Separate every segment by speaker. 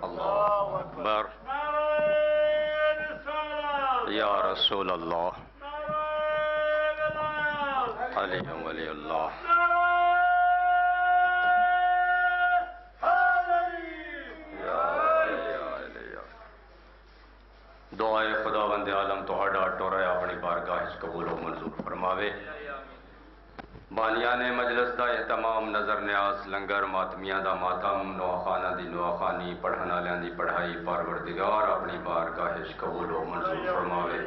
Speaker 1: اللہ اکبر یا رسول اللہ علی ولی اللہ دعائے خداوند عالم تہاڈا ٹورا اپنی بارگاہ اس قبول و منظور فرماوے بانیان مجلس دا اہتمام نظر نیاز لنگر ماتمیاں دا ماتم نواخانہ دی نواخانی پڑھن والیاں دی پڑھائی پروردگار اپنی بارگاہ اس قبول و منظور فرماوے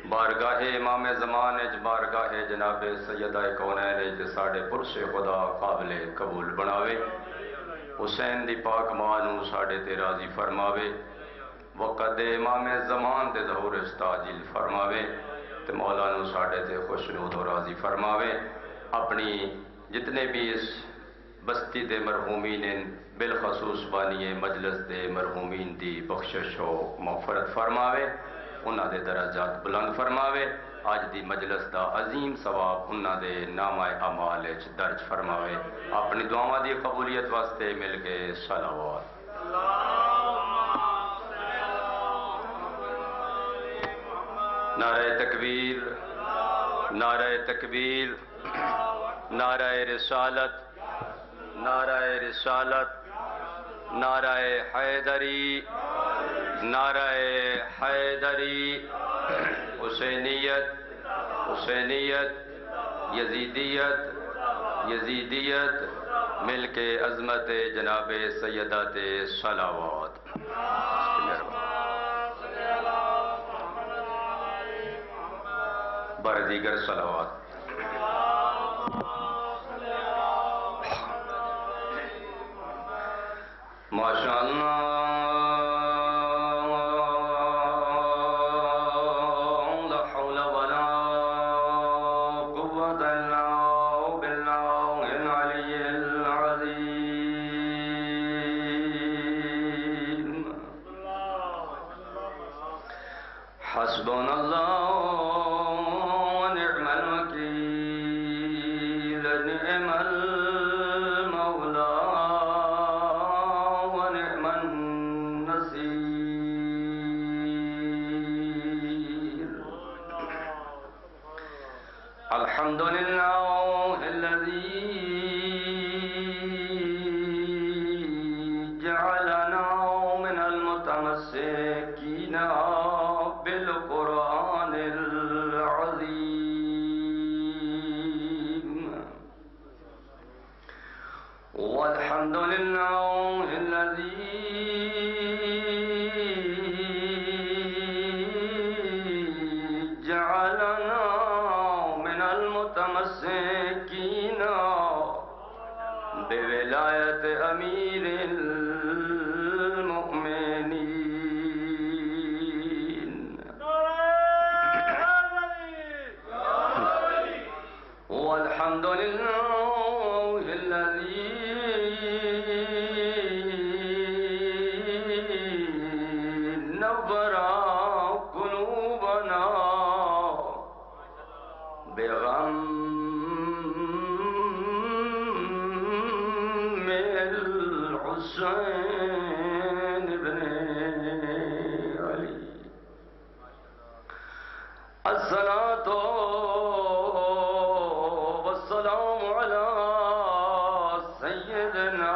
Speaker 1: بارگاہ امام زمان اج بارگاہ جناب سیدہ کونین اج ساڑے پرس خدا قابل قبول بناوے حسین دی پاک مانو ساڑے تے راضی فرماوے وقت امام زمان دے ظہور استاجل فرماوے تے مولانا ساڑے تے خوشنود و راضی فرماوے اپنی جتنے بھی اس بستی دے مرحومین بالخصوص بانی مجلس دے مرحومین دی بخشش و مغفرت فرماوے انہاں دے درجات بلند فرماوے آج دی مجلس دا عظیم ثواب انہاں دے نامہ اعمال وچ درج فرماوے اپنی دعاواں دی قبولیت واسطے مل کے صلوات نعرہ تکبیر نعرہ تکبیر نعرہ رسالت نعرہ رسالت نعرہ حیدری نعرہ حیدری حسینیت حسینیت یزیدیت یزیدیت مل کے عظمت جناب سیدات صلوات بر دیگر صلوات ماشاءاللہ لا حول ولا قوة الا بالله العلي العظيم حسبنا الله الحمد لله الذي جعلنا من المتمسكين بالقرآن العظيم والحمد لله الذي جعلنا متمسکین بولایت امیر المؤمنین والحمد لله الذي نور قلوبنا بغم الحسين بن علي الصلاة والسلام على سيدنا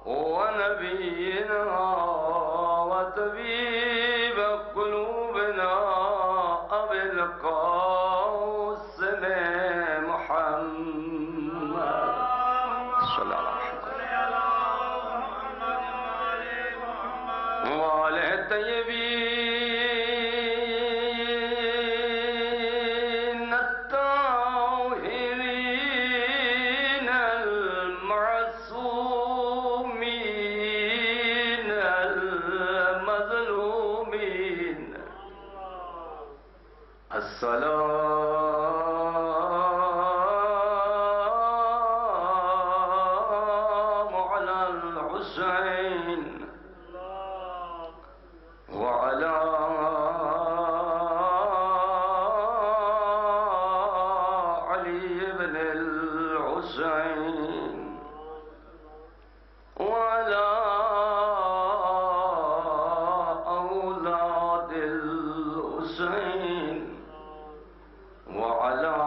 Speaker 1: ونبينا وطبيب قلوبنا أبي القاسم محمد صلى الله عليه وسلم الحسين وعلى أولاد الحسين وعلى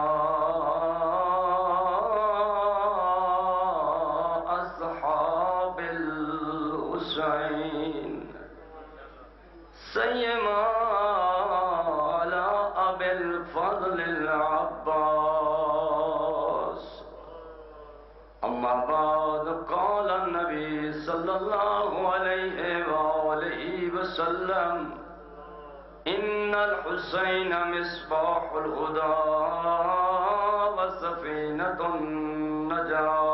Speaker 1: أصحاب الحسين سيما على أبي الفضل العباس. أما بعد قال النبي صلى الله عليه وآله وسلم إن الحسين مصباح الهدى وسفينة النجاة.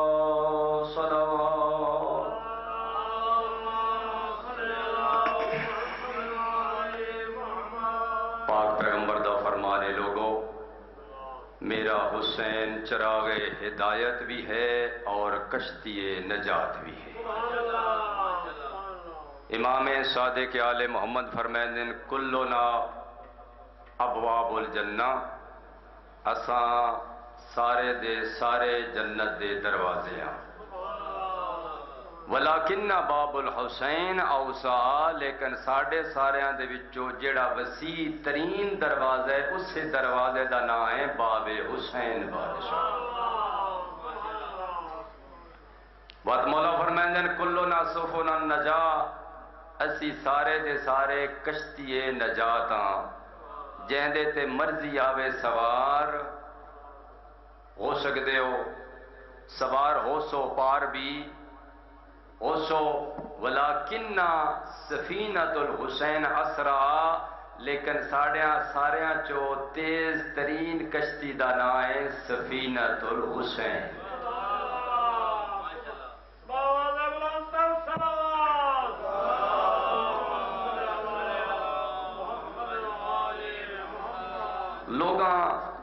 Speaker 1: صلوات. پاک پیغمبر دا فرمانے لوگوں، میرا حسین چراغ ہدایت بھی ہے اور کشتی نجات بھی ہے. امام صادق آل محمد فرمائیں کلنا ابواب الجنہ، اساں سارے دے سارے جنت دے دروازے ہیں. ولیکن باب الحسین اوسع، لیکن ساڑھے ساریاں دے وچوں جیڑا وسیع ترین دروازہ ہے اسے دروازے دا نام ہے باب حسین بادشاہ. بات مولا فرمائیں کلنا سفن النجاہ، اسی سارے دے سارے کشتی نجاتاں، جہندے تے مرضی آوے سوار ہو سکتے ہو، سوار ہو سو پار بھی ہو سو. ولیکن سفینۃ الحسین اسرا، لیکن ساڑیاں چو تیز ترین کشتی دا نام ہے سفینۃ الحسین. لوگاں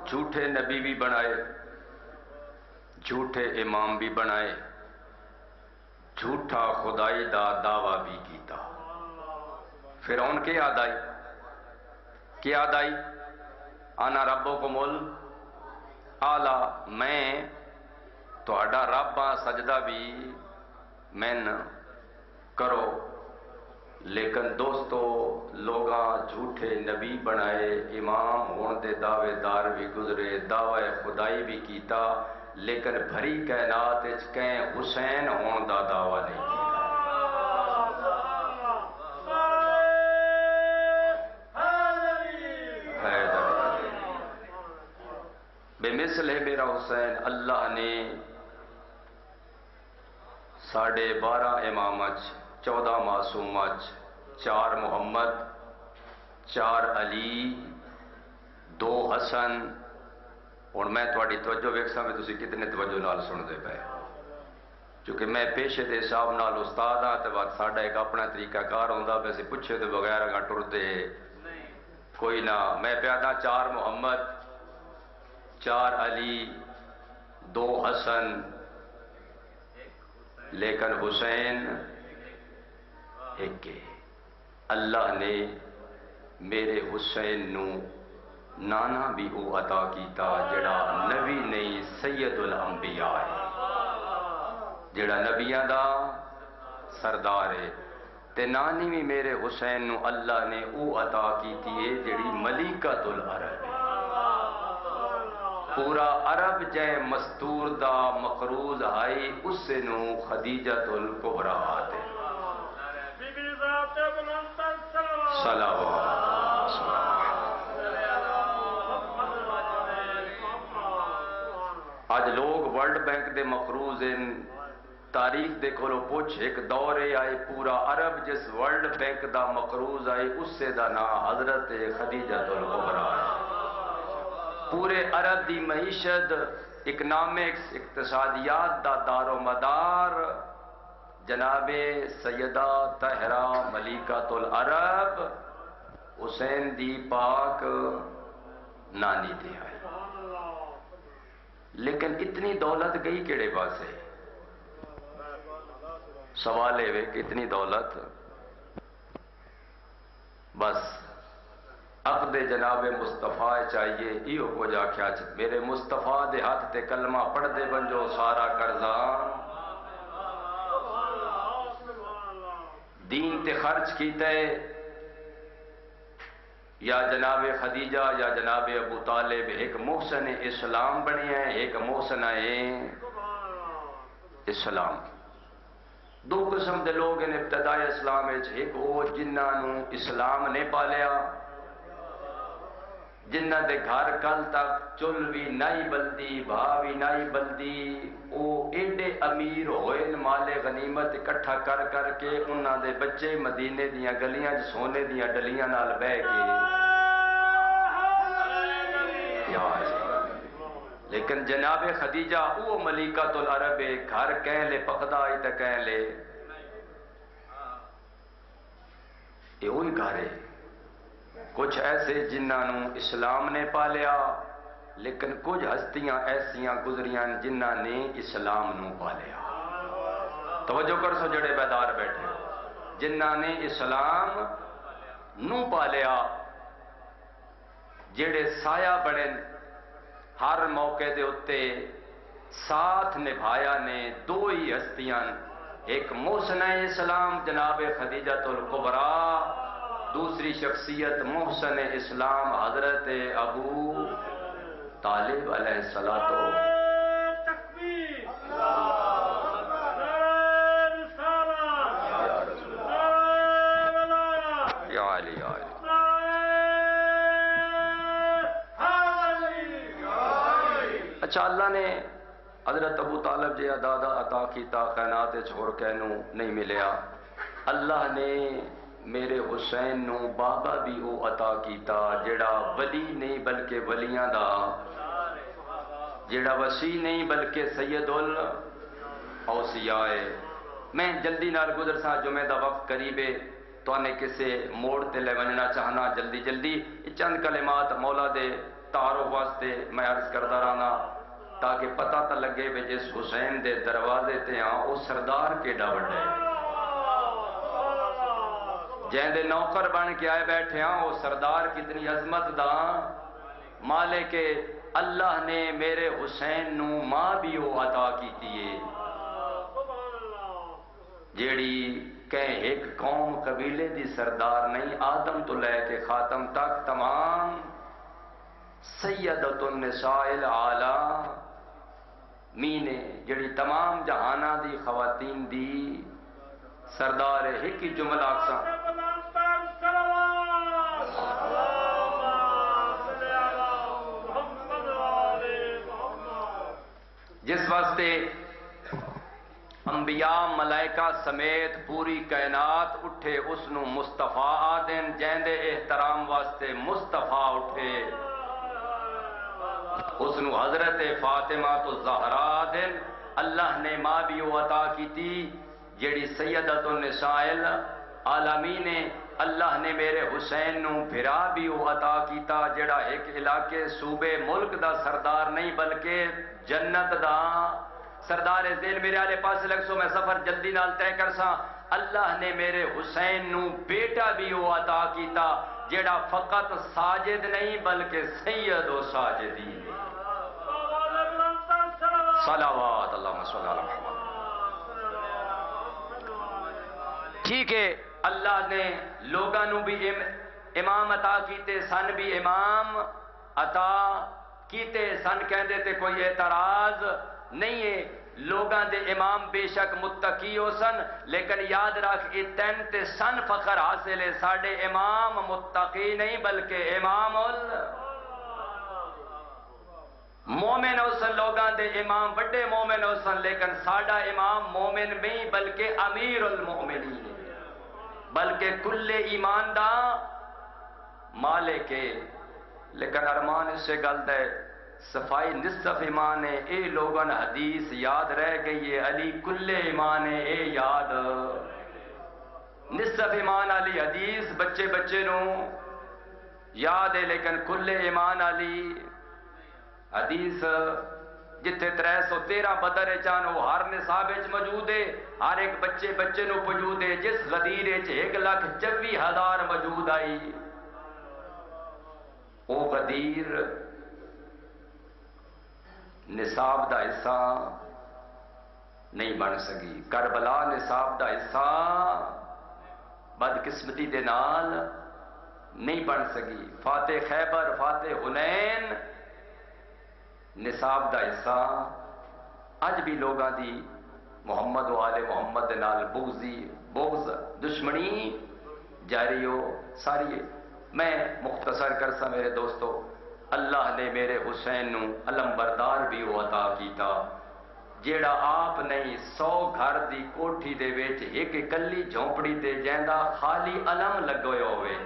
Speaker 1: جھوٹے نبی بھی بنائے، جھوٹے امام بھی بنائے، جھوٹا خدائی دا دعویٰ بھی کیتا. فرعون کے یاد آئی، کیا یاد آئی؟ انا ربکم الاعلی، میں تہاڈا رب ہاں، سجدہ بھی میں کرو. لیکن دوستو لوگاں جھوٹے نبی بنائے، امام ہون دے دعوے دار بھی گزرے، دعوی خدائی بھی کیتا، لیکن بھری کائنات اچ کہیں حسین ہون دا دعویٰ نہیں کیتا. بے مثل ہے میرا حسین. اللہ نے 12.5 امامچ، 14 معصومچ، 4 محمد، 4 علی، 2 حسن. اور میں تھوڑی توجہ ویکساں میں تسی کتنے توجہ نال سن دے پے، چونکہ میں پیشے دے حساب نال استاد ہاں تے وقت ساڈا ایک اپنا طریقہ کار ہوندا ویسے پوچھے تو بغیر اگاں ٹردے کوئی نہ. میں پیادا 4 محمد، 4 علی، 2 حسن، لیکن حسین ایک. اللہ نے میرے حسین نو نانا بھی او عطا کیتا جڑا نبی نہیں سید الانبیاء ہے، جڑا نبیاں دا سردار ہے. تے نانی بھی میرے حسین نو اللہ نے او عطا کیتی ہے جڑی ملیکۃ العرب ہے. پورا عرب جے مستور دا مقروض آئی اس نو خدیجۃ الکبریٰ آتے. صلوات. آج لوگ ورلڈ بینک دے مقروض ان تاریخ دے کھولو پوچھ ایک دورے آئے پورا عرب جس ورلڈ بینک دا مقروض آئے اس سے دا نا حضرت خدیجۃ الکبریٰ ہے. پورے عرب دی معیشت، اکنامکس، اقتصادیات دا دار و مدار جناب سیدہ طاہرہ ملیکۃ العرب حسین دی پاک نانی تے آئی. لیکن اتنی دولت گئی کیڑے پاسے؟ سوال ہے کہ اتنی دولت بس عقد جناب مصطفیٰ چاہیے ایو کو جا کیا میرے مصطفیٰ دے ہاتھ تے کلمہ پڑھ دے بنجو سارا قرضہ دین تے خرچ کیتے یا جناب خدیجہ یا جناب ابو طالب ایک محسن اسلام بنی ہے ایک محسن اسلام دو قسم دے لوگ ان ابتدائی اسلام ایک وہ جنہاں نو اسلام نے پالیا جنہ دے گھر کل تک چل بھی نائی بلدی بھا بھی نائی بلدی او ایڈے امیر ہوئے مال غنیمت اکٹھا کر کر کے انہاں دے بچے مدینے دیاں گلیاں سونے دیاں ڈلیاں نال بہ کے لیکن جناب خدیجہ او ملیکۃ العرب گھر کہہ لے پخدا ہی تے کہہ لے یہ وہی گھر ہے کچھ ایسے جنہاں نو اسلام نے پالیا لیکن کچھ ہستیاں ایسیاں گزریاں جنہاں نے اسلام نو پالیا توجہ کر سو جڑے بیدار بیٹھے جنہاں نے اسلام نو پالیا جڑے سایہ بڑے ہر موقع دے اتے ساتھ نبھایا نے دو ہی ہستیاں ایک محسن اسلام جناب خدیجۃ الکبریٰ دوسری شخصیت محسن اسلام حضرت ابو طالب علیہ السلام اچھا اللہ نے حضرت ابو طالب جی دادا عطا کیتا خینات چھوڑ کے نو نہیں ملیا اللہ نے میرے حسین نو بابا بھی او عطا کیتا جڑا ولی نہیں بلکہ ولیاں دا جڑا وسیع نہیں بلکہ سید الاوصیاء ہے میں جلدی نال گزر سا جمعہ دا وقت قریبے تو نے کسے موڑ تے لے ونجنا چاہنا جلدی چند کلمات مولا دے تعارف واسطے میں عرض کردا رہنا تاکہ پتہ تا لگے بے جس حسین دے دروازے تے ہاں او سردار کیڈا وڈا ہے جہاں دے نوکر بن کے آئے بیٹھے ہاں وہ سردار کتنی عظمت دا مالک اللہ نے میرے حسین نو ماں بھی وہ عطا کیتی ہے جیڑی کہیں ایک قوم قبیلے دی سردار نہیں آدم تو لے کے خاتم تک تمام سیدۃ النساء العالمین جڑی تمام جہانہ دی خواتین دی سردار ہے ایک ہی جملہ اقسام جس واسطے انبیاء ملائکہ سمیت پوری کائنات اٹھے اس نو مصطفیٰ آدن جیندے احترام واسطے مصطفیٰ اٹھے اس نو حضرت فاطمہ تو زہرا آدن اللہ نے ماں بھی عطا کی تھی جیڑی سیدۃ النساء العالمین اللہ نے میرے حسین نو پھرا بھی عطا کیتا جڑا ایک علاقے صوبے ملک دا سردار نہیں بلکہ جنت دا سردار ذیل میرے آلے پاس لگ سو میں سفر جلدی نال طے کر سا اللہ نے میرے حسین نو بیٹا بھی عطا کیتا جڑا فقط ساجد نہیں بلکہ سید و ساجدین صلوات اللہم صلی اللہ علیہ وسلم ٹھیک ہے اللہ نے لوگاں نو بھی امام عطا کیتے سن بھی امام عطا کیتے سن کہندے تے کوئی اعتراض نہیں ہے لوگاں دے امام بے شک متقی ہو سن لیکن یاد رکھ اتن تے سن فخر حاصل ہے ساڑھے امام متقی نہیں بلکہ امام مومن ہو سن لوگاں دے امام بڑے مومن ہو سن لیکن ساڑھا امام مومن نہیں بلکہ امیر المؤمنین بلکہ کل ایمان دا مالک ہے لیکن ارمان اس سے غلط ہے صفائی نصف ایمان ہے اے لوگن حدیث یاد رہ گئی ہے علی کل ایمان ہے اے یاد نصف ایمان علی حدیث بچے بچے نو یاد ہے لیکن کل ایمان علی حدیث جتھے 313 بدر چانو ہر نصاب موجود ہے ہر ایک بچے بچے نو موجود ہے جس غدیر 1,24,000 موجود آئی او غدیر نصاب دا حصہ نہیں بن سکی، کربلا نصاب دا حصہ بدقسمتی دے نال نہیں بن سکی، فاتح خیبر فاتح حنین نصاب دا حصہ اج بھی لوگاں دی محمد و آل محمد دے نال بغض دشمنی جاری ہو ساری ہے۔ میں مختصر کرسا میرے دوستو، اللہ نے میرے حسین نو علم بردار بھی وہ عطا کیتا جیڑا آپ نہیں 100 گھر دی کوٹھی دے ویچ ایک کلی جھونپڑی تے جیندا خالی علم لگوئے ہوئے،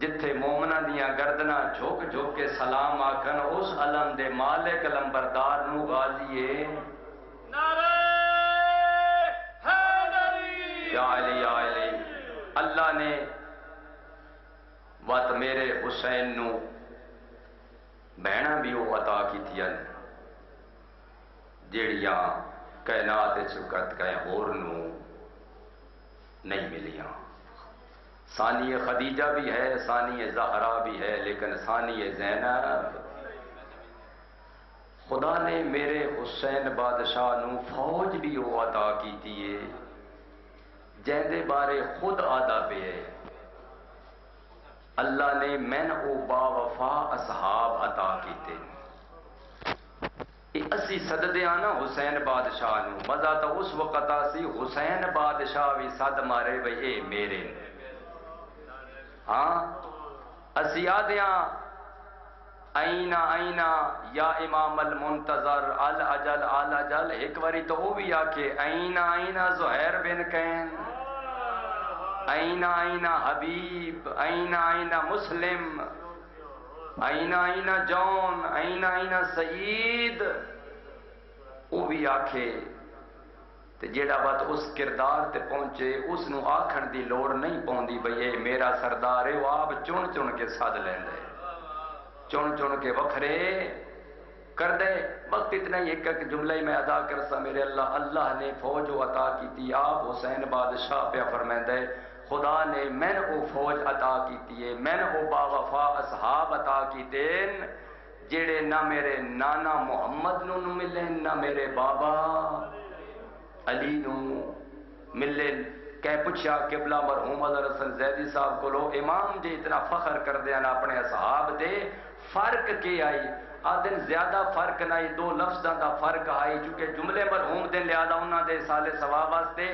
Speaker 1: جتھے مومنہ دیاں گردنا جھوک جھوک کے سلام آکھن اس علم دے مالک علم بردار نو غازیے نعرہ حیدری یا علی یا علی۔ اللہ نے وات میرے حسین نو بہنا بھی وہ عطا کی تھی جیڑیاں کائنات چکت کہیں اور نو نہیں ملیاں۔ ثانی خدیجہ بھی ہے، ثانی زہرا بھی ہے، لیکن ثانی زینب خدا نے میرے حسین بادشاہ نو فوج بھی وہ عطا کی تھی جیندے بارے خود آدھا پہ ہے، اللہ نے من او با وفا اصحاب عطا کیتے۔ یہ اسی صددے آنا حسین بادشاہ نو، مزہ تو اس وقت آسی حسین بادشاہ بھی صد مارے بھئی اے میرے، ہاں اسی آدھیاں اینا اینا یا امام المنتظر الاجل الاجل، ایک واری تو وہ بھی آکے اینا اینا زہیر بن کین، اینا اینا حبیب، اینا اینا مسلم، اینا اینا جون، اینا اینا سعید، وہ بھی آکھے تے جیڑا بات اس کردار تے پہنچے اس نو آکھن دی لوڑ نہیں پوندی بھئی اے میرا سردار ہے، وہ آپ چن چن کے ساتھ لیندے، چن چن کے وکھرے کر دے۔ وقت اتنا ہی ایک ایک جملہ ہی میں ادا کرسا میرے اللہ نے فوج و عطا کی تھی، آپ حسین بادشاہ پہ فرمیندے خدا نے من او فوج عطا کی تھی، من او با وفا اصحاب عطا کی تین جیڑے نہ میرے نانا محمد نو ملے نہ میرے بابا علی نو ملے۔ کہہ پوچھا قبلہ مرحوم حضرت حسن زیدی صاحب کو لو امام جی اتنا فخر کر دیا نا اپنے اصحاب دے، فرق کی آئی؟ آدھن زیادہ فرق نہیں، دو لفظاں دا فرق آئی، چونکہ جملے مرحوم دے لہذا انہاں دے سال ثواب واسطے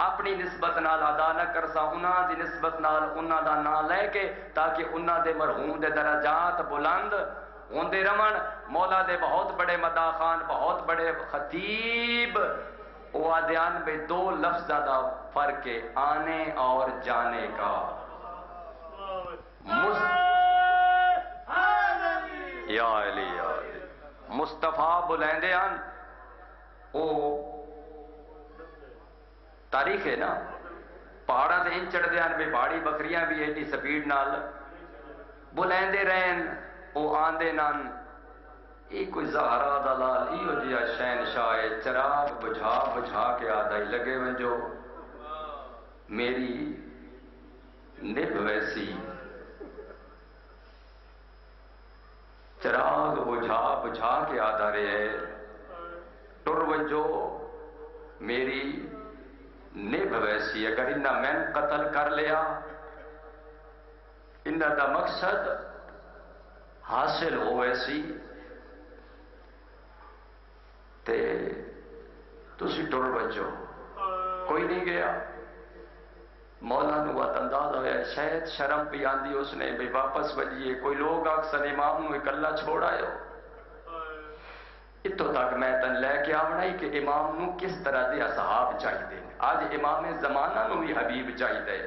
Speaker 1: اپنی نسبت نال ادا نہ کرسا، انہاں دی نسبت نال انہاں دا نام لے کے تاکہ انہاں دے مرحوم دے درجات بلند ہوندے رمن۔ مولا دے بہت بڑے مداخان، بہت بڑے خطیب وہ آدھیان بے دو لفظ دا فرق ہے، آنے اور جانے کا۔ یا علی یا علی مصطفیٰ بلیندیان او تاریخ ہے نا، پہاڑا دے ان چڑھ دیان بے پہاڑی بکریاں بھی ایڈی سپیڈ نال بلیندے رہن، او آندے نان ای کوئی زہرا دلال ایو جیا شہنشاہ چراغ بجھا بجھا کے آدھائی لگے ونجو میری نب ویسی، چراغ بجھا بجھا کے آدھا رہے ٹر ونجو میری نب ویسی، اگر انہا میں قتل کر لیا انہا دا مقصد حاصل ہو ویسی تے تسی ٹر بچو، کوئی نہیں گیا۔ مولا نو وقت انداز ہویا شاید شرم پی آندی اس نے بھی واپس بجیے، کوئی لوگ اکثر امام نو اکلا چھوڑا ہے، اتو تک میں تن لے کے آونا ہی کہ امام نو کس طرح دے اصحاب چاہی دے، آج امام زمانہ نو بھی حبیب چاہی دے،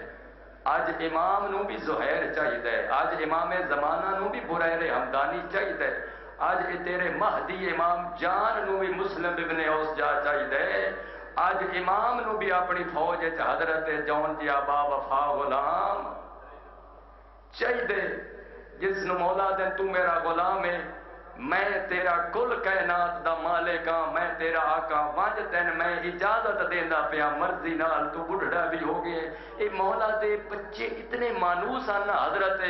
Speaker 1: آج امام نو بھی زہیر چاہی دے، آج امام زمانہ نو بھی بریر حمدانی چاہی دے، آج تیرے مہدی امام جان نو بھی مسلم ابن اوس جا چاہی دے، آج امام نو بھی اپنی فوج حضرت جون جیا با وفا غلام چاہی دے، جس نو مولا دے تو میرا غلام ہے، میں تیرا کل کائنات دا مالک ہاں، میں تیرا آقا وانج تین میں اجازت دیندا پیا مرضی نال تو بڑھڑا بھی ہو گئے۔ اے مولا دے بچے اتنے مانوس ہیں حضرت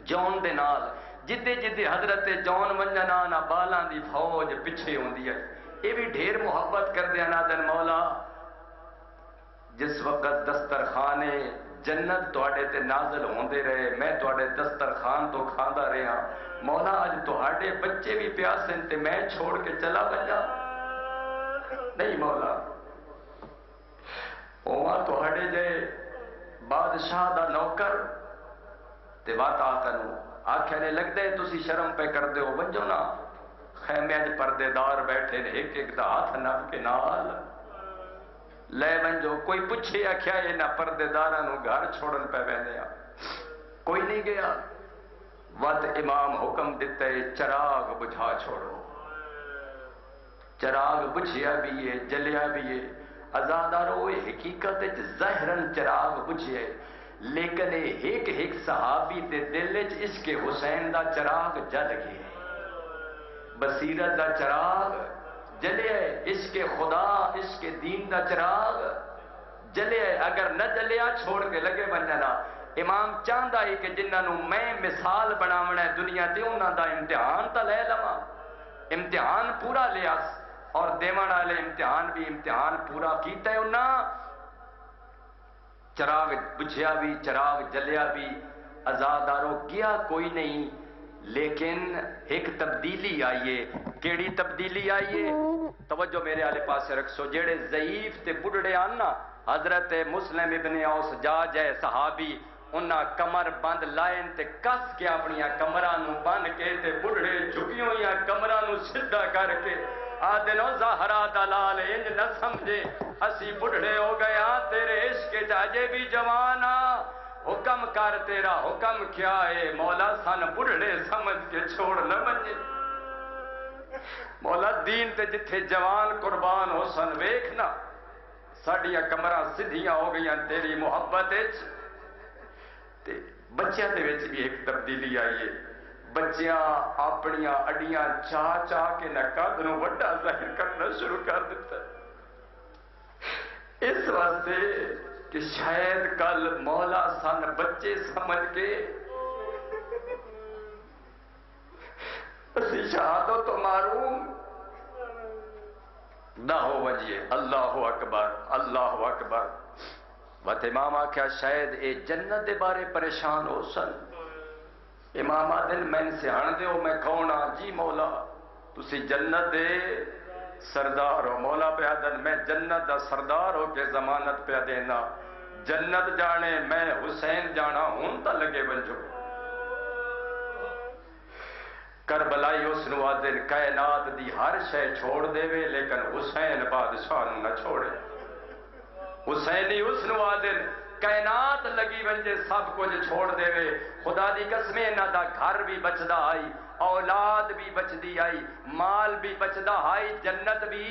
Speaker 1: جون دے نال جدے جدے حضرت جون ونجنا نہ بالاں دی فوج پیچھے ہوندی ہے، یہ بھی ڈھیر محبت کر دیا نادن مولا جس وقت دسترخوانے جنت تواڈے تے نازل ہوندے رہے، میں تواڈے دسترخوان تو کھاندا رہا مولا، اج تواڈے بچے بھی پیاسے تے میں چھوڑ کے چلا بجا نہیں مولا، اوہاں تواڈے جے بادشاہ دا نوکر تے واتا کنو آکھے نے لگدا ہے تسی شرم پہ کر دیو ونجو نا خیمے وچ پردے دار بیٹھے نے ایک ایک دا ہاتھ نب کے نال لے ونجو، کوئی پوچھے آکھیا یہ نہ پردے داراں نو گھر چھوڑن پہ ویندے آ، کوئی نہیں گیا، وقت امام حکم دیتا ہے چراغ بجھا چھوڑو، چراغ بجھیا بھی ہے جلیا بھی ہے، ازادارو حقیقت ظاہراً چراغ بجھے لیکن ایک ایک صحابی دے دل وچ عشق حسین دا چراغ جل گیا، بصیرت دا چراغ جلیا ہے، عشق خدا عشق دین دا چراغ جلیا ہے، اگر نہ جلیا چھوڑ کے لگے بننا۔ امام چاہتا ہے کہ جنہوں میں مثال بناونا ہے دنیا تے انہاں دا امتحان تا لے لواں، امتحان پورا لیا اور دیوان والے امتحان بھی امتحان پورا کیتا ہے انہاں، چراغ بجھیا بھی چراغ جلیا بھی، ازادارو گیا کوئی نہیں، لیکن ایک تبدیلی آئیے، کیڑی تبدیلی آئیے، توجہ میرے آلے پاس رکھسو، جیڑے ضعیف تے بڑھڑے آنا حضرت مسلم ابن اوس جا جائے صحابی انہاں کمر بند لائن تے کس کے اپنیاں کمرہ نو بند کے تے بڑھڑے جھکیوں یا کمرہ نو سدھا کر کے آدنو زہرا دلال انج نہ سمجھے اسی بڑھڑے ہو گیا تیرے عشق جاجے بھی جوانا، حکم کر تیرا حکم کیا ہے مولا سن بڑھڑے سمجھ کے چھوڑ نہ بنجے، مولا دین تے جتھے جوان قربان ہو سن ویکھنا ساڑیاں کمرہ سدھیاں ہو گئیاں تیری محبت اچ تے بچیاں دے وچ بھی ایک تبدیلی آئیے، بچیاں اپنیاں اڈیاں چاہ چاہ کے نقد نو وڈا ظاہر کرنا شروع کر دیتا ہے، اس واسطے کہ شاید کل مولا سن بچے سمجھ کے اسی شہادت تو معروم نہ ہو وجیے، اللہ اکبر اللہ اکبر، وقت امام آکھیا شاید اے جنت دے بارے پریشان ہو سن، امام آدن میں سے ہن دیو میں کھونا جی مولا تسی جنت دے سردار ہو، مولا پہ آدن میں جنت دا سردار ہو کے ضمانت پہ دینا، جنت جانے میں حسین جانا ہون تا لگے بنجو، کربلائی اس نوازن کائنات دی ہر شے چھوڑ دے وے لیکن حسین بادشاہ نہ چھوڑے، حسینی اس نوازن کائنات لگی ونجے سب کچھ چھوڑ دے وے، خدا دی قسمیں نہ دا گھر بھی بچدا آئی، اولاد بھی بچدی آئی، مال بھی بچدا آئی، جنت بھی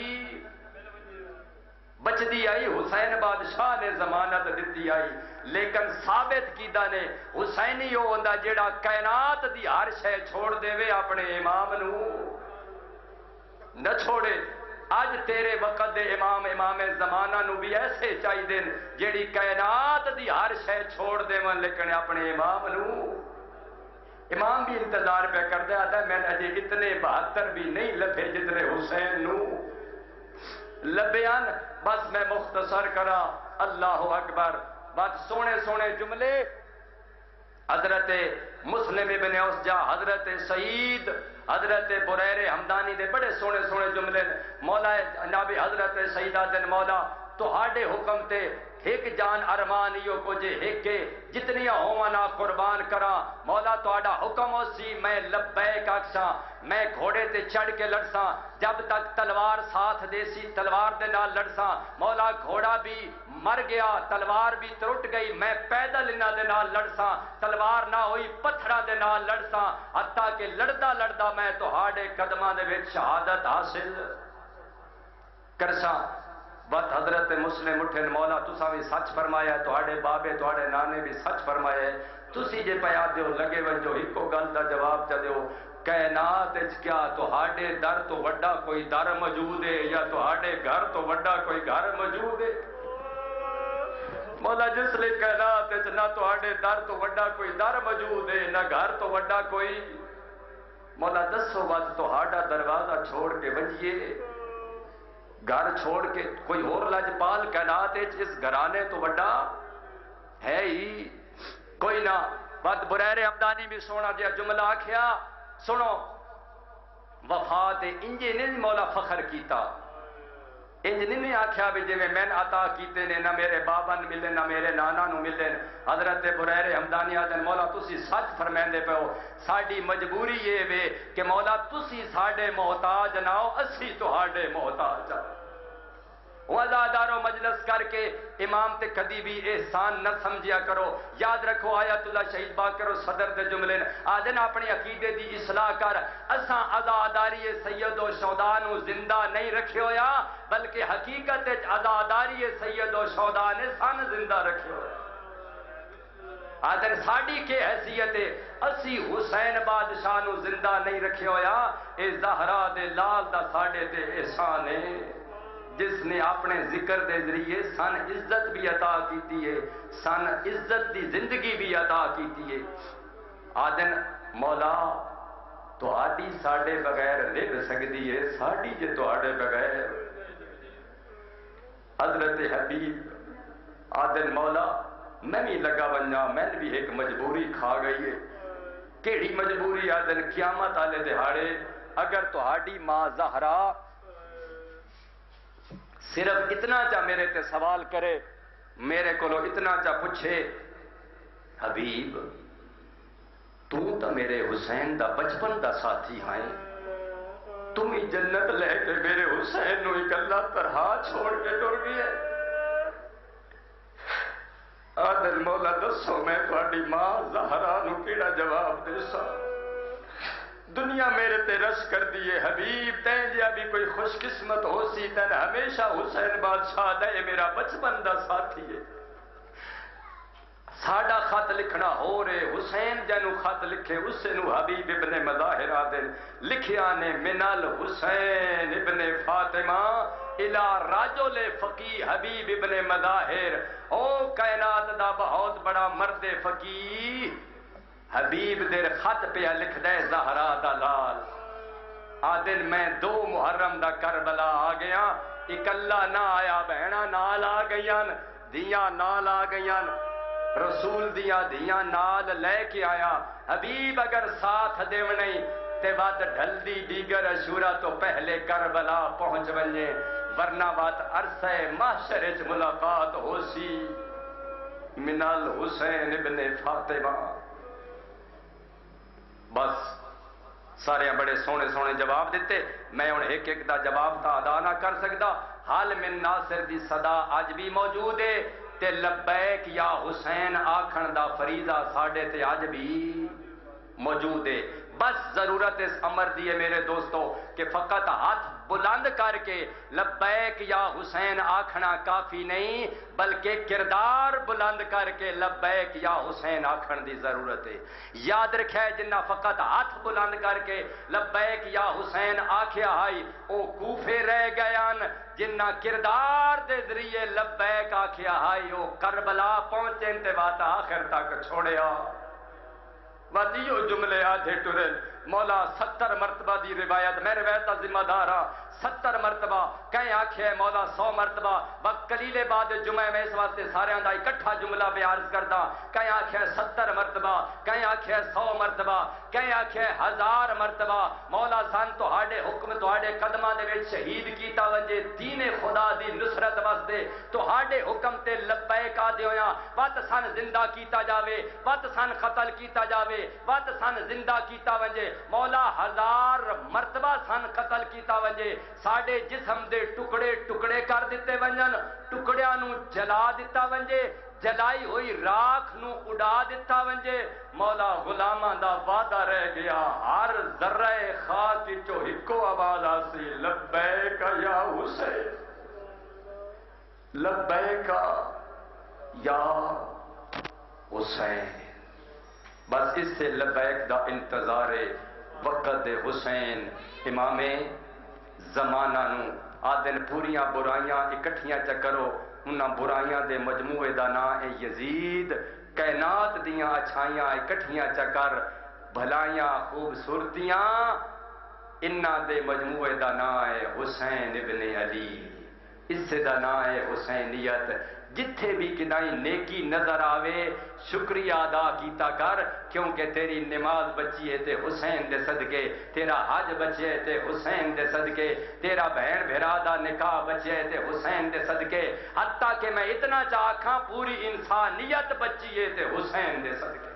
Speaker 1: بچدی آئی، حسین بادشاہ نے ضمانت دیتی آئی، لیکن ثابت کیتا نے حسینی ہو ہوندا جیڑا کائنات دی ہر شے چھوڑ دے وے اپنے امام نو نہ چھوڑے، اج تیرے وقت دے امام زمانہ نو بھی ایسے چاہی دن جیڑی کائنات دی ہر شے چھوڑ دے من لیکن اپنے امام نو، امام بھی انتظار پہ کر دیا تھا میں نے اتنے 72 بھی نہیں لبھے جتنے حسین نو لبیان، بس میں مختصر کرا، اللہ اکبر، بس سونے سونے جملے حضرت مسلم ابن اوس جا حضرت سعید حضرت بریر حمدانی دے بڑے سونے سونے جملے مولا جناب حضرت سیدہ دن مولا تو ہاڑے حکم تے ایک جان ارمانیوں کو جے ایک کے جتنی ہومانا قربان کرا، مولا تو آڑا حکم ہو سی میں لبیک اکساں، میں گھوڑے تے چڑھ کے لڑساں، جب تک تلوار ساتھ دیسی تلوار دے نال لڑساں، مولا گھوڑا بھی مر گیا تلوار بھی ترٹ گئی، میں پیدل انہاں دے نال لڑساں، تلوار نہ ہوئی پتھرا دے نال لڑساں، حتیٰ کہ لڑدا لڑدا میں تو ہاڑے قدماں دے وچ شہادت حاصل کرساں۔ بات حضرت مسلم اٹھن مولا تساں بھی سچ فرمایا ہے، تواڈے بابے تواڈے نانے بھی سچ فرمایا ہے، تسی جے پیا دیو لگے ونجو ایکو گل دا جواب چا دیو، کائنات وچ کیا تواڈے در تو وڈا کوئی در موجود ہے یا تواڈے گھر تو وڈا کوئی گھر موجود ہے؟ مولا جس لئے کائنات نہ تو آڑے در تو وڈا کوئی در موجود ہے نہ گھر تو وڈا کوئی مولا دسو بات تو ہاڑا دروازہ چھوڑ کے ونجیے گھر چھوڑ کے کوئی اور لجپال کائنات اس گھرانے تو وڈا ہے ہی کوئی نہ بات بریر حمدانی بھی سونا دیا جملہ آکھیا سنو وفات انجے نے مولا فخر کیتا انج نہیں آکھیا بھی جی میں عطا کیتے نے نہ میرے بابا نے ملے نہ میرے نانا نو ملے حضرت بریر حمدانی آدن مولا تسی سچ فرمیندے پہ ہو ساڑی مجبوری یہ وے کہ مولا تسی ساڑے محتاج نہ ہو اسی تو ہاڑے محتاج آؤ وزادارو مجلس کر کے امام تے کدی بھی احسان نہ سمجھیا کرو یاد رکھو آیت اللہ شہید باکر و صدر دے جملے آدن اپنی عقیدے دی اصلاح کر اساں عزاداری سید و شہدانو زندہ نہیں رکھے ہویا بلکہ حقیقت عزاداری سید و شہدان سان زندہ رکھے ہویا آدن ساڑی کے حیثیت اسی حسین بادشاہ نو زندہ نہیں رکھے ہویا اے زہرا دے لال دا ساڑے تے احسان ہے جس نے اپنے ذکر دے ذریعے سن عزت بھی عطا کیتی ہے سن عزت دی زندگی بھی عطا کیتی ہے آدن مولا تو آدھی ساڑے بغیر رہ سکتی ہے ساڑی جے تو آڑے بغیر حضرت حبیب آدن مولا میں بھی لگا بنجا میں بھی ایک مجبوری کھا گئی ہے کیڑی مجبوری آدن قیامت آلے دہاڑے اگر تو آڑی ماں زہرا صرف اتنا چا میرے تے سوال کرے میرے کو اتنا چا پوچھے حبیب تو میرے حسین دا بچپن دا ساتھی ہائیں تم ہی جنت لے کے میرے حسین نو اکلا ترہا چھوڑ کے ٹر گئے آدل مولا دسو میں تھوڑی ماں زہرا نو کیڑا جواب دے سا دنیا میرے تے رش کر دیئے حبیب تین جیا بھی کوئی خوش قسمت ہو سی تین ہمیشہ حسین بادشاہ دے میرا بچپن دا ساتھی ہے ساڑا خط لکھنا ہو رہے حسین جنو خط لکھے اس نو حبیب ابن مظاہر آدن لکھیا نے منال حسین ابن فاطمہ الہ رجل فقی حبیب ابن مظاہر او کائنات دا بہت بڑا مرد فقی حبیب دیر خط پہ لکھ دے زہرا دا لال آدن میں 2 محرم دا کربلا آ گیا اکلا نہ آیا بہنا نال آ گئیاں دیاں نال آ گئیاں رسول دیاں نال لے کے آیا حبیب اگر ساتھ دیو نہیں تے بات ڈھل دی دیگر اشورہ تو پہلے کربلا پہنچ ونجے ورنہ بات عرصہ محشر اچ ملاقات ہو سی منال حسین ابن فاطمہ بس سارے بڑے سونے سونے جواب دیتے میں انہیں ایک ایک دا جواب تا ادا نہ کر سکتا حال من ناصر دی صدا آج بھی موجود ہے تے لبیک یا حسین آکھن دا فریضہ ساڑے تے آج بھی موجود ہے بس ضرورت اس امر دیئے میرے دوستو کہ فقط ہاتھ بلند کر کے لبیک یا حسین آکھنا کافی نہیں بلکہ کردار بلند کر کے لبیک یا حسین آکھن دی ضرورت ہے یاد رکھے جنہ فقط ہاتھ بلند کر کے لبیک یا حسین آکھیا آئی او کوفے رہ گیان جنہ کردار دے ذریعے لبیک آکھیا آئی او کربلا پہنچے انتباہ آخر تک چھوڑیا وادیو جملے آدھے ٹرل مولا 70 مرتبہ دی روایت میں روایتہ ذمہ دارا 70 مرتبہ کہیں آنکھیں مولا 100 مرتبہ وقت قلیلے بعد جمعہ میں اس واسطے سارے اندائی کٹھا جملہ بیارز کردہ کہیں آنکھیں 70 مرتبہ کہیں آنکھیں 100 مرتبہ کہیں آنکھیں 1000 مرتبہ مولا سان تو ہاڑے حکم تو ہاڑے قدمہ دے ویچ شہید کیتا ونجے دین خدا دی نصرت واسطے تو ہاڑے حکم تے لبیک آدھے ہویا وات سان زندہ کیتا جاوے وات سان قتل کیتا جاوے وات سان زندہ کیتا ونجے مولا 1000 مرتبہ سن قتل کیتا ونجے ساڑے جسم دے ٹکڑے ٹکڑے کر دیتے ونجن ٹکڑیاں نو جلا دیتا ونجے جلائی ہوئی راکھ نو اڑا دیتا ونجے مولا غلامہ دا وعدہ رہ گیا ہر ذرہ خاک چو ہکو آواز آسی لبیک یا حسین لبیک یا حسین بس اس سے لبیک دا انتظار وقت حسین امام زمانہ نو آدن پوریاں برائیاں اکٹھیاں چکرو انہاں برائیاں دے مجموعے دا نام ہے یزید، کائنات دیاں اچھائیاں اکٹھیاں چکر بھلائیاں خوبصورتیاں انہاں دے مجموعے دا نام ہے حسین ابن علی، اس دا نام ہے حسینیت۔ جتھے بھی کدائیں نیکی نظر آوے شکریہ ادا کیتا کر، کیونکہ تیری نماز بچی ہے تے حسین دے صدقے، تیرا حج بچے ہے تے حسین دے صدقے، تیرا بہن بھرا دا نکاح بچے ہے تے حسین دے صدقے، حتیٰ کہ میں اتنا چاہاں پوری انسانیت بچی ہے تے حسین دے صدقے۔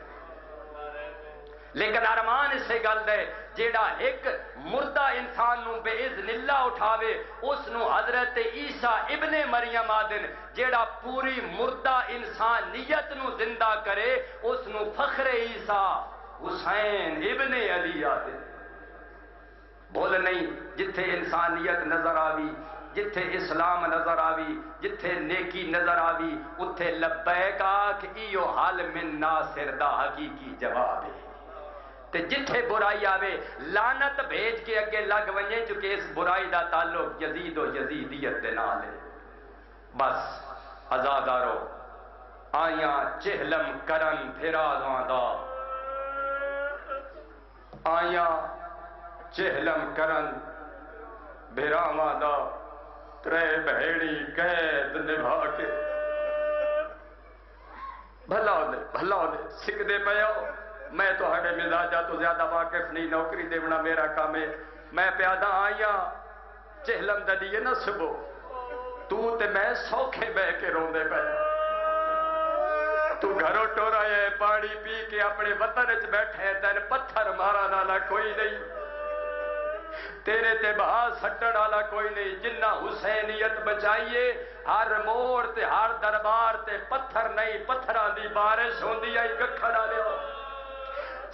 Speaker 1: لیکن ارمان اس سے گل دے جیڑا ایک مردہ انسان نو بے اذن اللہ اٹھاوے اس نو حضرت عیسیٰ ابن مریم آدن، جیڑا پوری مردہ انسانیت نو زندہ کرے اس نو فخر عیسیٰ حسین ابن علی آدن۔ بول نہیں، جتھے انسانیت نظر آوی، جتھے اسلام نظر آوی، جتھے نیکی نظر آوی، اتھے لبیک آکھ ایو حال من ناصر دا حقیقی جواب ہے۔ تے جتھے برائی آوے لعنت بھیج کے اگے لگ ونجے چکے اس برائی دا تعلق یزید و یزیدیت دے نال ہے۔ بس عزادارو آیاں چہلم کرن پھراواں دا، آیاں چہلم کرن بھراواں دا، ترے بہیڑی قید نبھا کے بھلا ہو دے سکھ دے پیاؤ۔ میں تو ہڑے مزاجہ تو زیادہ واقف نہیں، نوکری دیونا میرا کام ہے، میں پیادہ آئیاں چہلم ددیے نہ صبح تو تے میں سوکھے بہ کے رون دے پہ، تو گھروں ٹورا ہے پانی پی کے اپنے وطن اچ بیٹھے تین پتھر مارا نالا کوئی نہیں، تیرے تے بہا سٹڑ والا کوئی نہیں، جنہ حسینیت بچائیے ہر موڑ تے ہر دربار تے پتھر نہیں پتھران دی بارش ہوندی آئی گکھڑا لے ہو۔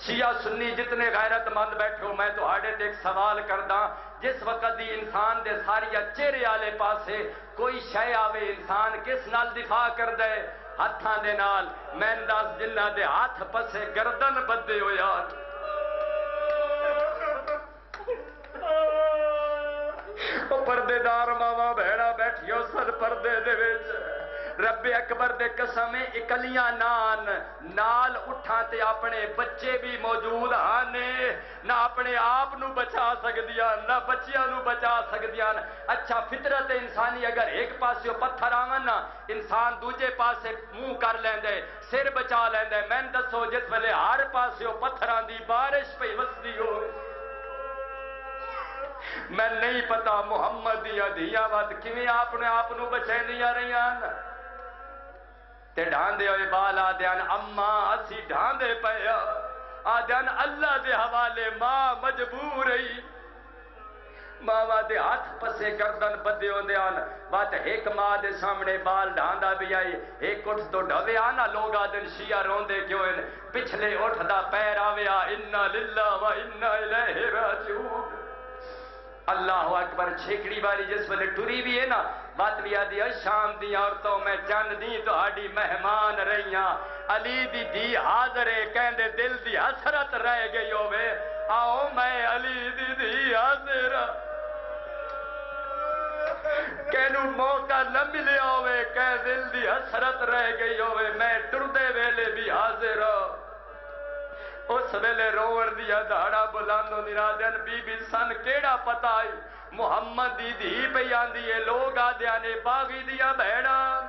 Speaker 1: شیعہ سنی جتنے غیرت مند بیٹھے ہو، میں تو آڑے تے ایک سوال کردہ، جس وقت دی انسان دے ساریا چہرے آلے پاسے کوئی شے آوے انسان کس نال دفاع کر دے؟ ہتھاں دے نال۔ میں انداز جنہ دے ہاتھ پسے گردن بدے ہو یار، پردے دار ماما بھیڑا بیٹھیو سر پردے دے ویچ، رب اکبر دے قسم اکلیاں نال اٹھاں تے اپنے بچے بھی موجود آنے، نہ اپنے آپ نو بچا سکدیاں نہ بچیاں نو بچا سکدیاں۔ اچھا فطرت انسانی اگر ایک پاسے پتھر آون نا انسان دوجے پاسے منہ کر لیندے، سر بچا لیندے۔ میں دسو جس ویلے ہر پاسے پتھراں دی بارش پہ وسدی ہو، میں نہیں پتا محمد دیا دیا وات کیویں اپنے آپ نو بچائندیاں رہیاں تے ڈھاندے ہوئے بال آدیان اماں اسی ڈھاندے پیا، آدیان اللہ دے حوالے ماں مجبور رہی، ماں دے ہاتھ پسے گردن بدے ہوندے آن، بات ایک ماں دے سامنے بال ڈھاندا بھی آئی، ایک اٹھ تو ڈھوے آنا لوگ آدن شیعہ روندے کیوں ان، پچھلے اٹھ دا پیر آویا انا للہ و انا الیہ راجعون۔ اللہ اکبر چھیکڑی والی جس ویلے ٹری بھی ہے نا، بات بھی آدھی شام دی عورتوں میں چند دی تو آڈی مہمان رہیاں، علی دی دی حاضر ہے کہندے دل دی حسرت رہ گئی ہوئے، آؤ میں علی دی حاضر کہنو موقع نہ ملے ہوئے، کہہ دل دی حسرت رہ گئی ہوئے، میں ٹردے ویلے بھی حاضر ہوں۔ اس ویلے روڑ دیا دھاڑا بلاندو نرادین بی بی سن کیڑا پتا آئی محمد دی دی پہ آندی ہے، لوگ آدھیانے باغی دیا بھیڑان،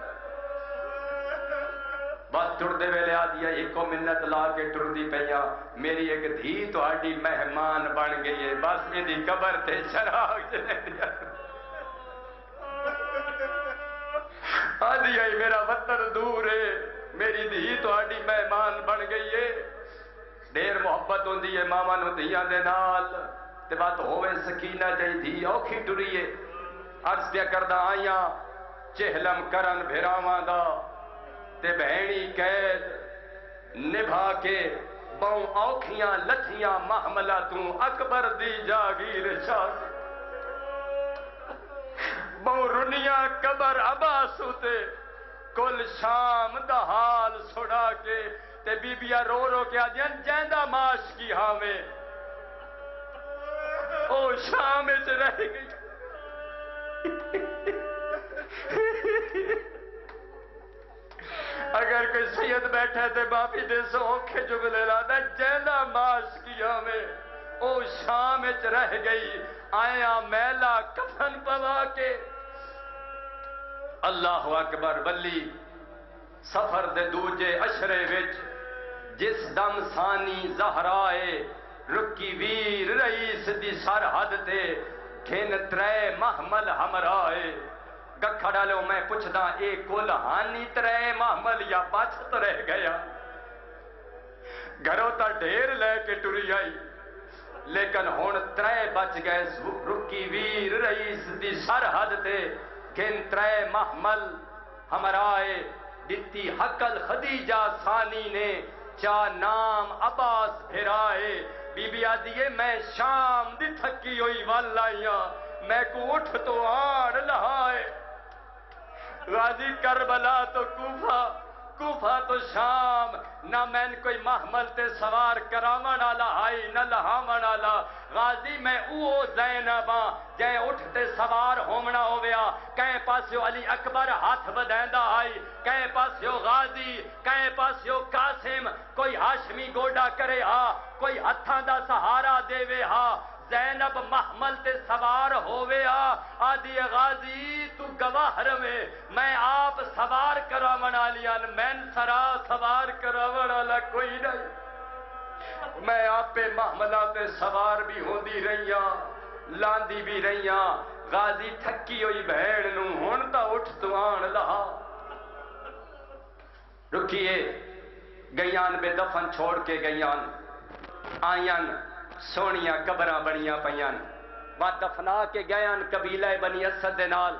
Speaker 1: بس ٹردے ویلے آدھیا ایک کو منت لا کے ٹردی پہیا، میری ایک دھی تو آڈی مہمان بن گئی ہے، بس یہ دی قبر تے چراغ جنے دیا، آدھیا میرا وطن دور ہے، میری دھی تو آڈی مہمان بن گئی ہے۔ دیر محبت ہوندی ہے ماما نو دیاں دے نال، تے بات ہوئے سکینہ جائی دھی اوکھی ٹریے، عرض دیا کردہ آئیاں چہلم کرن بھراواں دا، تے بہنی قید نبھا کے بہوں اوکھیاں لتھیاں محملہ توں اکبر دی جاگیر شاک، بہوں رنیاں قبر عباسو تے کل شام دا حال سڑا کے، تے بی بیا رو رو کے آدھیاں جیندہ معاش کی ہاویں، او شام اچ رہ گئی، کوئی سید بیٹھے تھے باپی دے سوکھے جگلے لادا جیلا ماش کیا میں او شام اچ رہ گئی آیا میلا کفن پوا کے اللہ اکبر بلی سفر دے دوجے اشرے وچ جس دم ثانی زہرائے رکی ویر رئیس دی سرحد تے گھن ترے محمل ہمرائے گکھڑا لو میں پوچھدا اے کل ہانی ترے محمل یا بچت رہ گیا گھروں تا ڈھیر لے کے ٹری آئی لیکن ہون ترے بچ گئے رکی ویر رئیس دی سرحد تے گھن ترے محمل ہمرائے دتی حقل خدیجہ ثانی نے چا نام عباس پھرائے بی بی آدھیے میں شام دی تھکی ہوئی والائیاں میں کو اٹھ تو آڑ لہائے غازی کربلا تو کوفہ تو شام نہ میں کوئی محمل تے سوار کراون والا آئی نہ لہاون والا غازی میں او زینباں جے اٹھتے سوار ہومنا ہویا کہیں پاسیو علی اکبر ہاتھ بدیندا آئی کہیں پاسیو غازی کہیں پاسیو قاسم کوئی ہاشمی گوڈا کرے ہا کوئی ہتھاں دا سہارا دے وے ہا زینب محمل تے سوار ہووے آدھی غازی تو گواہ روے میں آپ سوار کراون والیاں مین سرا سوار کراون والا کوئی نہیں میں آپ پہ محملہ تے سوار بھی ہوندی رہیاں لاندی بھی رہیاں غازی تھکی ہوئی بھیڑ نو ہن تا اٹھ تو آن لہا رکیے گئیان بے دفن چھوڑ کے گئیان آئیان سونیاں قبراں بنیاں پیان بات دفنا کے گیان قبیلہ بنی اسد دے نال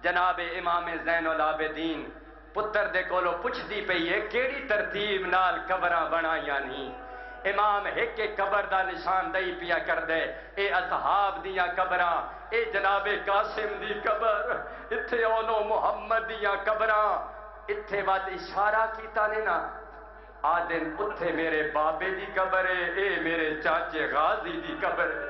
Speaker 1: جناب امام زین العابدین پتر دے کولو پوچھ دی پئی ہے کیڑی ترتیب نال قبراں بنائیاں نہیں امام ایک قبر دا نشان دئی پیا کر دے اے اصحاب دیاں قبراں اے جناب قاسم دی قبر اتھے اونو محمد دیاں قبراں اتھے واد اشارہ کیتا نے نا آدن اتھے میرے بابے دی قبر ہے اے میرے چاچے غازی دی قبر ہے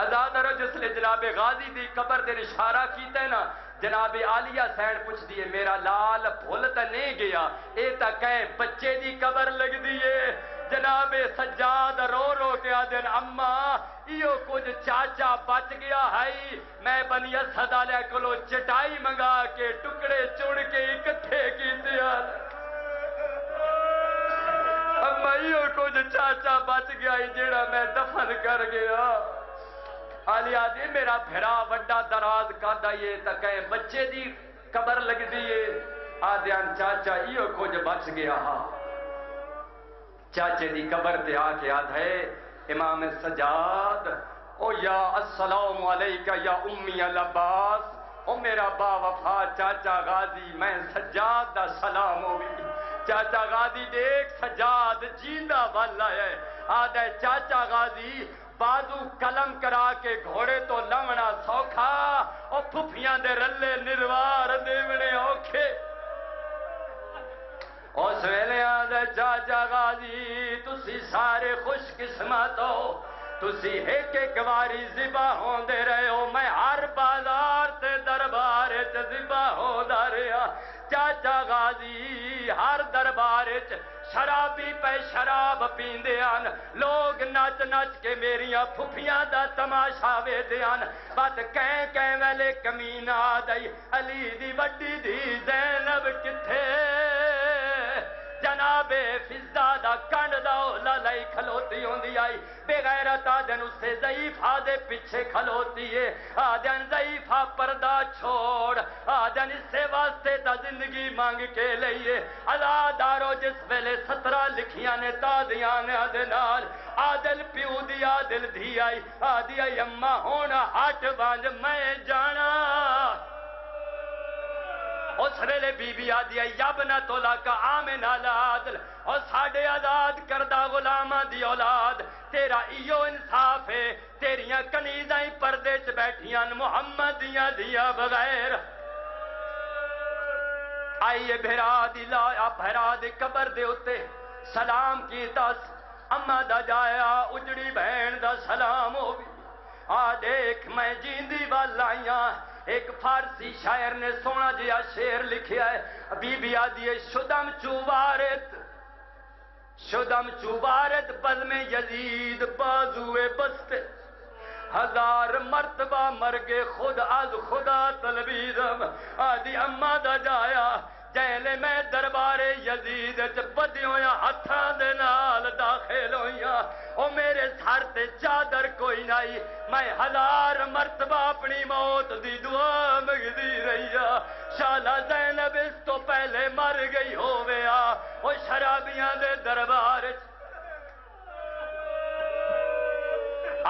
Speaker 1: ازاد رو جس لئے جناب غازی دی قبر دے اشارہ کیتا ہے نا جناب عالیہ سین پوچھ دیئے میرا لال بھولتا نہیں گیا اے تا کہیں بچے دی قبر لگ دیئے جناب سجاد رو رو کے آدن اماں ایو کچھ چاچا بچ گیا ہے میں بنی اسد علیہ کلو چٹائی منگا کے ٹکڑے چوڑ کے اکٹھے کی تیار امائیو کچھ چاچا بچ گیا ہی جیڑا میں دفن کر گیا آلی آدھی میرا بھرا وڈا دراز کر دائیے تا کہیں بچے دی قبر لگ دیئے آدھیان چاچا ایو کچھ بچ گیا ہاں چاچے دی قبر تے آکے آدھے امام سجاد او یا السلام علیکہ یا امی العباس او میرا با وفا چاچا غازی میں سجاد دا سلام ہوئی چاچا غازی دیکھ سجاد جیندہ والا ہے آدھے چاچا غازی بازو قلم کرا کے گھوڑے تو لمنا سوکھا او پھپیاں دے رلے نروار دیونے اوکھے اس ویلے آدھے چاچا غازی تسی سارے خوش قسمت ہو تسی ایک ایک واری زبا ہوں دے رہے ہو میں ہر بازار تے دربار زبا ہوں دا رہا چاچا غازی ہر دربار شرابی پہ شراب پیندے آن لوگ نچ نچ کے میریاں پھپیاں دا تماشا وے دیان بات کہیں ویلے کمین آدائی علی دی وڈی دی زینب کتھے جناب فضا دا کنڈ دا اولا لائی کھلوتی ہوں دی آئی بے غیرت آدن اسے ضعیف آدھے پیچھے کھلوتی ہے آدن ضعیف پردہ چھوڑ آدن اس سے واسطے تا زندگی مانگ کے لئیے عزادارو جس ویلے 17 لکھیاں نے تازیاں نے آدنال آدل پیو دی آدل دھی آئی آدھی آئی اممہ ہونا ہاتھ بانج میں جانا اس ویلے بی بی آدھی ہے یابنت کا آمن العادل اور ساڑھے آزاد کردہ غلامہ دی اولاد تیرا ایو انصاف ہے تیریاں کنیزائیں پردے چ بیٹھیاں محمدیاں دیا بغیر آئیے بھرا دی لایا بھرا دی قبر دے اتے سلام کی تاس اممہ دا جایا اجڑی بہن دا سلام ہوگی آ دیکھ میں جیندی والائیاں ایک فارسی شاعر نے سونا جہا شعر لکھیا ہے، بی بی آدھی ہے شدم چوبارد بزم یزید بازوے بستے، ہزار مرتبہ مرگے خود از خدا طلبیدم، آدھی اما دا جایا جیلے میں دربار یزید بدیوں یا ہتھاں دے نال داخل ہوئیاں، او میرے سر تے چادر کوئی نہیں، میں ہزار مرتبہ اپنی موت دی دعا مگدی رہیا، شالہ زینب اس تو پہلے مر گئی ہوویا، او شرابیاں دے دربار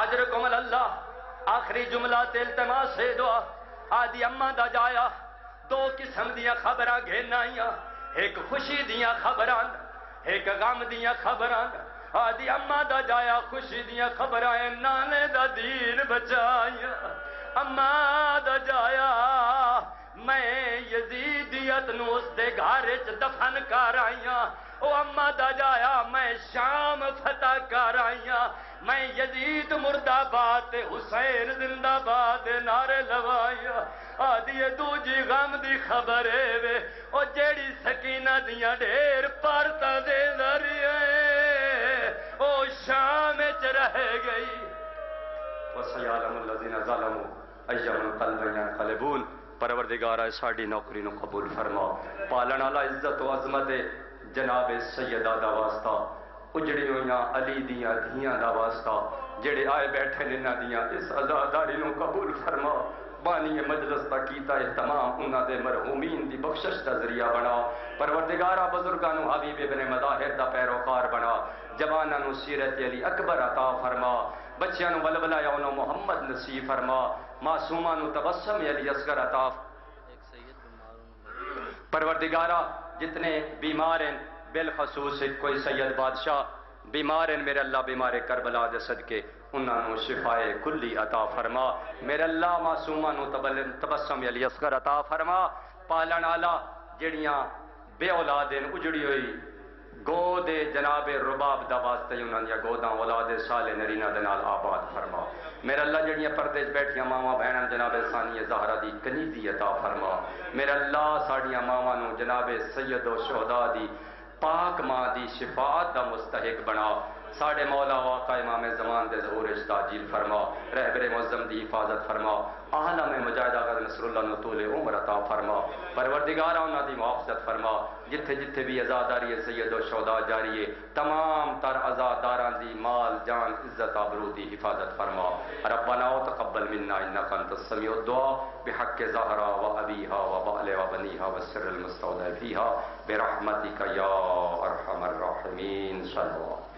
Speaker 1: اجرکم اللہ۔ آخری جملہ التماس سے دعا، آدھی اما دا جایا دو قسم دیاں خبراں گھنائیاں، ایک خوشی دیاں خبراں ایک غم دیاں خبراں، آدھی اما دا جایا خوشی دیاں خبراں نانے دا دین بچائیاں، اما دا جایا میں یزیدیت نو اس دے گھارچ دفن کر آئیاں، او اما دا جایا میں شام فتح کر آئیاں، میں یزید مردہ آباد حسین زندہ باد نعرے لوائیاں، آدھی دوجی غم دی خبر ہے وے او جیڑی سکینہ دیاں ڈھیر پارتا دے ذریعے او شام چ رہ گئی، وَسَيَعْلَمُ الَّذِينَ ظَلَمُوا أَيَّ مُنقَلَبٍ يَنقَلِبُونَ۔ پروردگارہ ساڑی نوکری نو قبول فرما، پالن والا عزت و عظمت جناب سیدہ دا واسطہ، اجڑی ہویاں علی دیاں دھیاں دا واسطہ، جڑے آئے بیٹھے ننہ دیاں اس عزاداری نو قبول فرما، بانی مجلس تا کیتا اہتمام انہاں دے مرحومین دی بخشش دا ذریعہ بنا، پروردگارہ بزرگانو حبیب ابن مظاہر دا پیروکار بنا، جوانانو سیرت علی اکبر عطا فرما، بچیانو ولولا یونو محمد نصیب فرما، معصومانو تبسم علی اصغر عطا، پروردگارہ جتنے بیمار ہیں بالخصوص کوئی سید بادشاہ بیمار ہیں میرے اللہ بیمار کربلا دے صدقے انہاں نو شفائے کلی عطا فرما، میرے اللہ معصومانو تبسم علی اصغر عطا فرما، پالن آلہ جڑیاں بے اولادیں اجڑی ہوئی گود جناب رباب دا واسطہ انہاں دیا گوداں اولاد صالح نرینہ دنال آباد فرما، میرے اللہ جڑیاں پردیش بیٹھیاں ماما بہناں جناب ثانی زہرہ دی کنیزی عطا فرما، میرے اللہ ساڑیاں ماما نو جناب سید و شہداء دی پاک ماں دی شفاعت دا مستحق بنا، ساڑے مولا واقع امام زمان دے ظہور تعجیل فرما، رہبر معظم دی حفاظت فرما، عالم مجاہد آغاز نصر اللہ نو طول عمر عطا فرما، پروردگارہ انہاں دی محافظت فرما، جتھے جتھے بھی عزاداری ہے سید و شہداء جاری ہے تمام تر عزاداران دی مال جان عزت آبرو دی حفاظت فرما، ربنا و تقبل منا انک انت السمیع الدعا بحق زہرا و ابیہا و بال و بنیہا و سر المستودع فیہا برحمتک یا ارحم الراحمین صلی اللہ